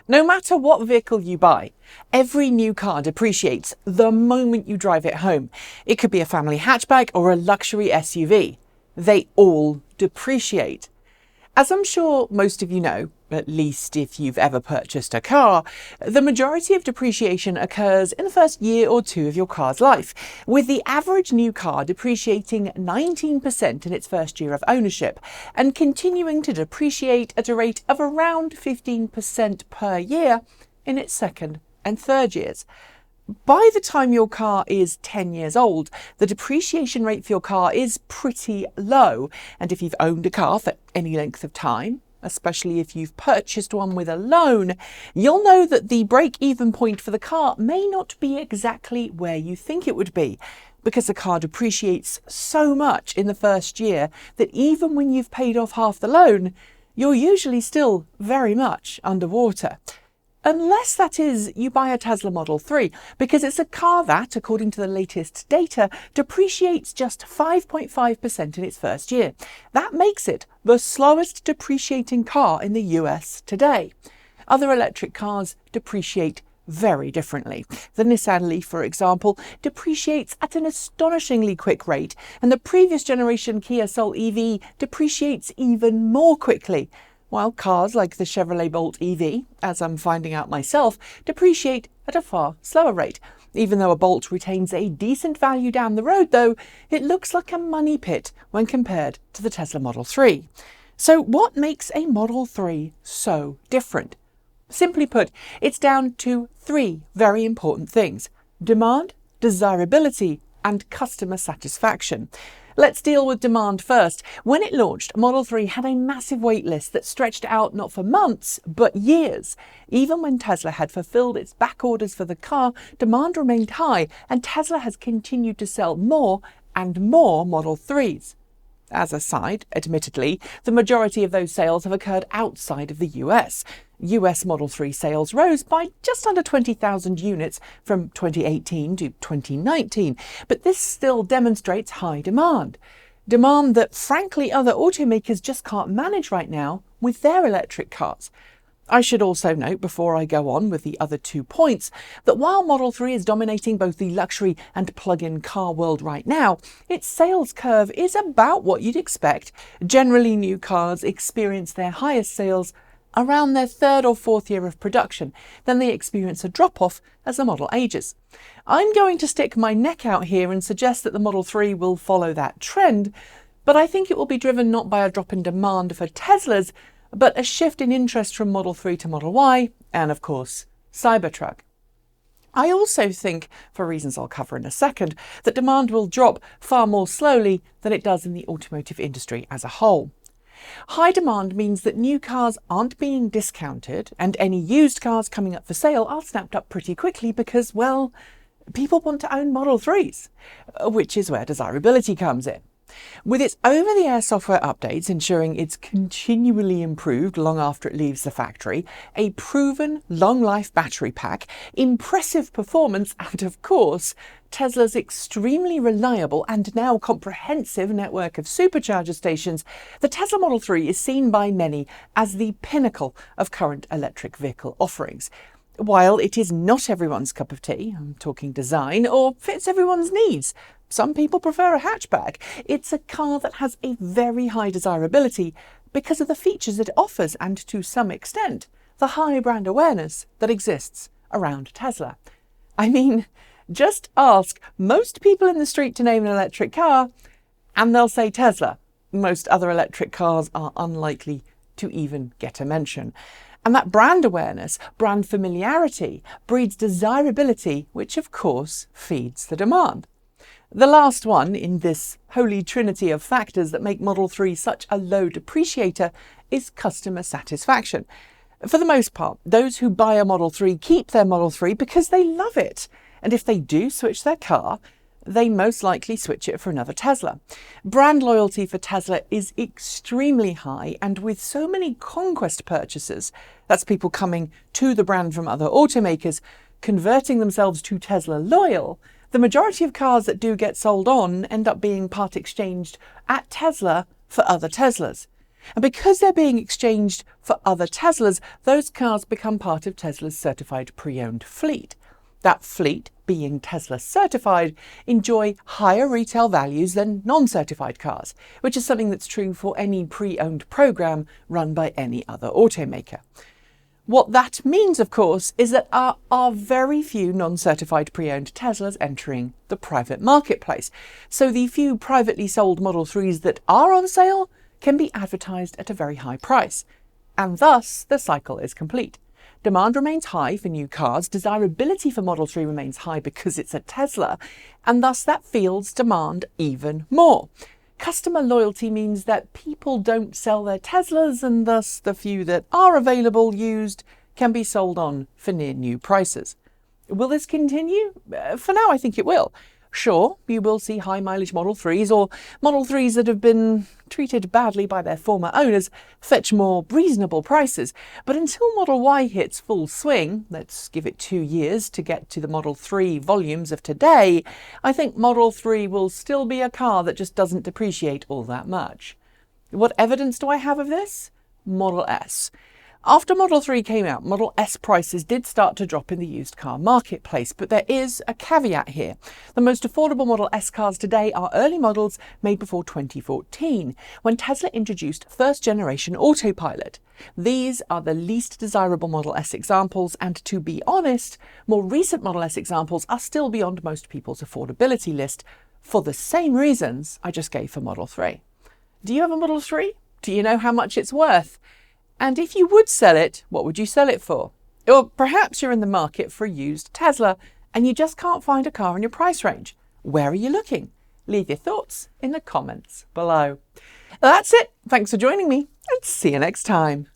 No matter what vehicle you buy, every new car depreciates the moment you drive it home. It could be a family hatchback or a luxury SUV. They all depreciate. As I'm sure most of you know, at least if you've ever purchased a car, the majority of depreciation occurs in the first year or two of your car's life, with the average new car depreciating 19% in its first year of ownership and continuing to depreciate at a rate of around 15% per year in its second and third years. By the time your car is 10 years old, the depreciation rate for your car is pretty low. And if you've owned a car for any length of time, especially if you've purchased one with a loan, you'll know that the break-even point for the car may not be exactly where you think it would be, because the car depreciates so much in the first year that even when you've paid off half the loan, you're usually still very much underwater. Unless, that is, you buy a Tesla Model 3, because it's a car that, according to the latest data, depreciates just 5.5% in its first year. That makes it the slowest depreciating car in the US today. Other electric cars depreciate very differently. The Nissan Leaf, for example, depreciates at an astonishingly quick rate, and the previous generation Kia Soul EV depreciates even more quickly, while cars like the Chevrolet Bolt EV, as I'm finding out myself, depreciate at a far slower rate. Even though a Bolt retains a decent value down the road, though, it looks like a money pit when compared to the Tesla Model 3. So what makes a Model 3 so different? Simply put, it's down to three very important things: demand, desirability, and customer satisfaction. Let's deal with demand first. When it launched, Model 3 had a massive wait list that stretched out not for months, but years. Even when Tesla had fulfilled its back orders for the car, demand remained high, and Tesla has continued to sell more and more Model 3s. As a side, admittedly, the majority of those sales have occurred outside of the US. US Model 3 sales rose by just under 20,000 units from 2018 to 2019, but this still demonstrates high demand. Demand that, frankly, other automakers just can't manage right now with their electric cars. I should also note, before I go on with the other 2 points, that while Model 3 is dominating both the luxury and plug-in car world right now, its sales curve is about what you'd expect. Generally, new cars experience their highest sales around their third or fourth year of production. Then they experience a drop-off as the model ages. I'm going to stick my neck out here and suggest that the Model 3 will follow that trend, but I think it will be driven not by a drop in demand for Teslas, but a shift in interest from Model 3 to Model Y, and of course, Cybertruck. I also think, for reasons I'll cover in a second, that demand will drop far more slowly than it does in the automotive industry as a whole. High demand means that new cars aren't being discounted, and any used cars coming up for sale are snapped up pretty quickly because, well, people want to own Model 3s, which is where desirability comes in. With its over-the-air software updates ensuring it's continually improved long after it leaves the factory, a proven long-life battery pack, impressive performance, and of course, Tesla's extremely reliable and now comprehensive network of supercharger stations, the Tesla Model 3 is seen by many as the pinnacle of current electric vehicle offerings. While it is not everyone's cup of tea, I'm talking design, or fits everyone's needs, some people prefer a hatchback, it's a car that has a very high desirability because of the features it offers and, to some extent, the high brand awareness that exists around Tesla. I mean, just ask most people in the street to name an electric car, and they'll say Tesla. Most other electric cars are unlikely to even get a mention. And that brand awareness, brand familiarity, breeds desirability, which of course feeds the demand. The last one in this holy trinity of factors that make Model 3 such a low depreciator is customer satisfaction. For the most part, those who buy a Model 3 keep their Model 3 because they love it. And if they do switch their car, they most likely switch it for another Tesla. Brand loyalty for Tesla is extremely high, and with so many conquest purchases, that's people coming to the brand from other automakers, converting themselves to Tesla loyal, the majority of cars that do get sold on end up being part exchanged at Tesla for other Teslas. And because they're being exchanged for other Teslas, those cars become part of Tesla's certified pre-owned fleet. That fleet, being Tesla certified, enjoy higher retail values than non-certified cars, which is something that's true for any pre-owned program run by any other automaker. What that means, of course, is that there are very few non-certified pre-owned Teslas entering the private marketplace. So the few privately sold Model 3s that are on sale can be advertised at a very high price. And thus, the cycle is complete. Demand remains high for new cars, desirability for Model 3 remains high because it's a Tesla, and thus that fuels demand even more. Customer loyalty means that people don't sell their Teslas, and thus the few that are available used can be sold on for near new prices. Will this continue? For now, I think it will. Sure, you will see high mileage Model 3s or Model 3s that have been treated badly by their former owners fetch more reasonable prices. But until Model Y hits full swing, let's give it 2 years to get to the Model 3 volumes of today, I think Model 3 will still be a car that just doesn't depreciate all that much. What evidence do I have of this? Model S. After Model 3 came out, Model S prices did start to drop in the used car marketplace, but there is a caveat here. The most affordable Model S cars today are early models made before 2014, when Tesla introduced first-generation autopilot. These are the least desirable Model S examples, and to be honest, more recent Model S examples are still beyond most people's affordability list for the same reasons I just gave for Model 3. Do you have a Model 3? Do you know how much it's worth? And if you would sell it, what would you sell it for? Or perhaps you're in the market for a used Tesla and you just can't find a car in your price range. Where are you looking? Leave your thoughts in the comments below. That's it. Thanks for joining me and see you next time.